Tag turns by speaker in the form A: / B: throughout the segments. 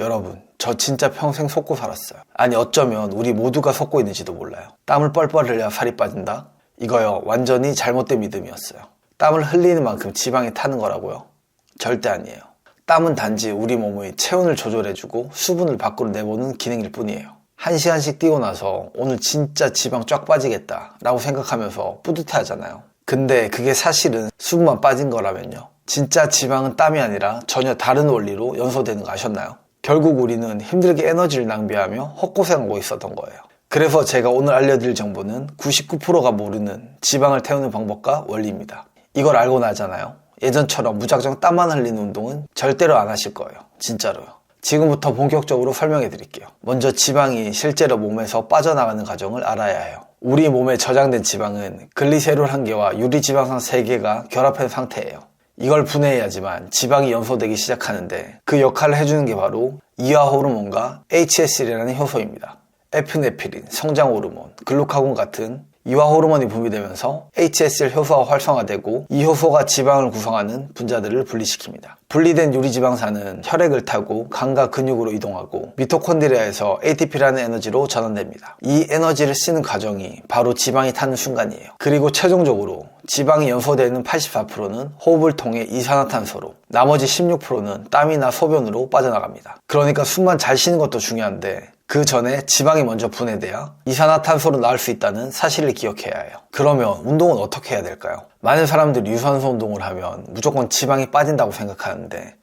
A: 여러분, 저 진짜 평생 속고 살았어요. 아니 어쩌면 우리 모두가 속고 있는지도 몰라요. 땀을 뻘뻘 흘려야 살이 빠진다? 이거요, 완전히 잘못된 믿음이었어요. 땀을 흘리는 만큼 지방이 타는 거라고요? 절대 아니에요. 땀은 단지 우리 몸의 체온을 조절해주고 수분을 밖으로 내보는 기능일 뿐이에요. 1시간씩 뛰고 나서 오늘 진짜 지방 쫙 빠지겠다 라고 생각하면서 뿌듯해 하잖아요. 근데 그게 사실은 수분만 빠진 거라면요, 진짜 지방은 땀이 아니라 전혀 다른 원리로 연소되는 거 아셨나요? 결국 우리는 힘들게 에너지를 낭비하며 헛고생하고 있었던 거예요. 그래서 제가 오늘 알려드릴 정보는 99%가 모르는 지방을 태우는 방법과 원리입니다. 이걸 알고 나잖아요, 예전처럼 무작정 땀만 흘리는 운동은 절대로 안 하실 거예요. 진짜로요. 지금부터 본격적으로 설명해 드릴게요. 먼저 지방이 실제로 몸에서 빠져나가는 과정을 알아야 해요. 우리 몸에 저장된 지방은 글리세롤 1개와 유리지방산 3개가 결합한 상태예요. 이걸 분해해야지만 지방이 연소되기 시작하는데 그 역할을 해주는 게 바로 이화 호르몬과 HSL이라는 효소입니다. 에피네피린, 성장 호르몬, 글루카곤 같은 이화 호르몬이 분비되면서 HSL 효소가 활성화되고 이 효소가 지방을 구성하는 분자들을 분리시킵니다. 분리된 유리지방산은 혈액을 타고 간과 근육으로 이동하고 미토콘드리아에서 ATP라는 에너지로 전환됩니다. 이 에너지를 쓰는 과정이 바로 지방이 타는 순간이에요. 그리고 최종적으로 지방이 연소되는 84%는 호흡을 통해 이산화탄소로, 나머지 16%는 땀이나 소변으로 빠져나갑니다. 그러니까 숨만 잘 쉬는 것도 중요한데 그 전에 지방이 먼저 분해돼야 이산화탄소로 나올 수 있다는 사실을 기억해야 해요. 그러면 운동은 어떻게 해야 될까요? 많은 사람들이 유산소 운동을 하면 무조건 지방이 빠진다고 생각하는데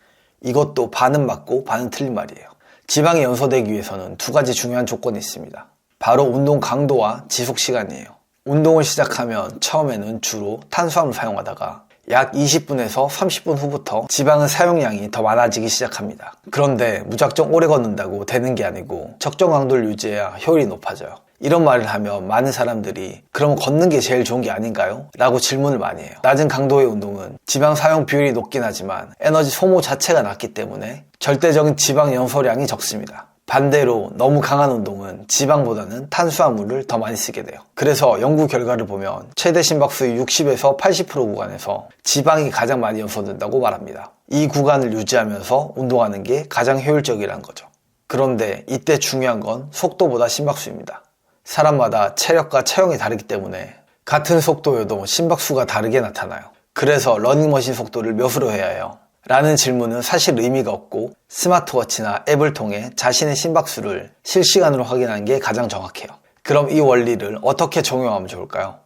A: 이것도 반은 맞고 반은 틀린 말이에요. 지방이 연소되기 위해서는 2가지 중요한 조건이 있습니다. 바로 운동 강도와 지속 시간이에요. 운동을 시작하면 처음에는 주로 탄수화물을 사용하다가 약 20분에서 30분 후부터 지방의 사용량이 더 많아지기 시작합니다. 그런데 무작정 오래 걷는다고 되는 게 아니고 적정 강도를 유지해야 효율이 높아져요. 이런 말을 하면 많은 사람들이 그럼 걷는 게 제일 좋은 게 아닌가요? 라고 질문을 많이 해요. 낮은 강도의 운동은 지방 사용 비율이 높긴 하지만 에너지 소모 자체가 낮기 때문에 절대적인 지방 연소량이 적습니다. 반대로 너무 강한 운동은 지방보다는 탄수화물을 더 많이 쓰게 돼요. 그래서 연구 결과를 보면 최대 심박수의 60에서 80% 구간에서 지방이 가장 많이 연소된다고 말합니다. 이 구간을 유지하면서 운동하는 게 가장 효율적이라는 거죠. 그런데 이때 중요한 건 속도보다 심박수입니다. 사람마다 체력과 체형이 다르기 때문에 같은 속도여도 심박수가 다르게 나타나요. 그래서 러닝머신 속도를 몇으로 해야 해요? 라는 질문은 사실 의미가 없고 스마트워치나 앱을 통해 자신의 심박수를 실시간으로 확인하는 게 가장 정확해요. 그럼 이 원리를 어떻게 적용하면 좋을까요?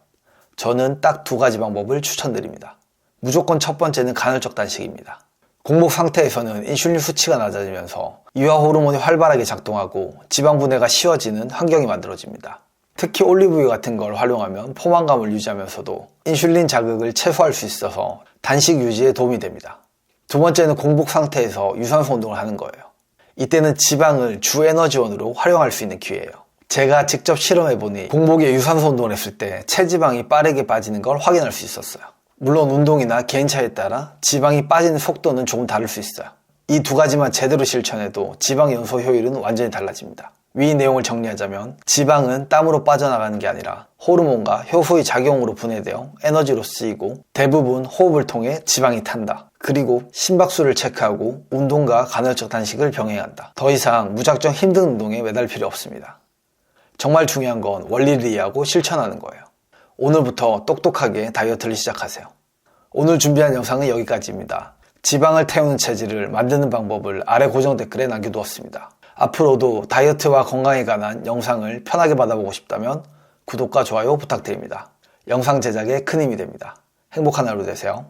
A: 저는 딱 2가지 방법을 추천드립니다. 무조건 첫 번째는 간헐적 단식입니다. 공복 상태에서는 인슐린 수치가 낮아지면서 이화 호르몬이 활발하게 작동하고 지방 분해가 쉬워지는 환경이 만들어집니다. 특히 올리브유 같은 걸 활용하면 포만감을 유지하면서도 인슐린 자극을 최소화할 수 있어서 단식 유지에 도움이 됩니다. 2번째는 공복 상태에서 유산소 운동을 하는 거예요. 이때는 지방을 주 에너지원으로 활용할 수 있는 기회예요. 제가 직접 실험해보니 공복에 유산소 운동을 했을 때 체지방이 빠르게 빠지는 걸 확인할 수 있었어요. 물론 운동이나 개인 차에 따라 지방이 빠지는 속도는 조금 다를 수 있어요. 이 2가지만 제대로 실천해도 지방 연소 효율은 완전히 달라집니다. 위 내용을 정리하자면 지방은 땀으로 빠져나가는 게 아니라 호르몬과 효소의 작용으로 분해되어 에너지로 쓰이고 대부분 호흡을 통해 지방이 탄다. 그리고 심박수를 체크하고 운동과 간헐적 단식을 병행한다. 더 이상 무작정 힘든 운동에 매달 필요 없습니다. 정말 중요한 건 원리를 이해하고 실천하는 거예요. 오늘부터 똑똑하게 다이어트를 시작하세요. 오늘 준비한 영상은 여기까지입니다. 지방을 태우는 체질을 만드는 방법을 아래 고정 댓글에 남겨두었습니다. 앞으로도 다이어트와 건강에 관한 영상을 편하게 받아보고 싶다면 구독과 좋아요 부탁드립니다. 영상 제작에 큰 힘이 됩니다. 행복한 하루 되세요.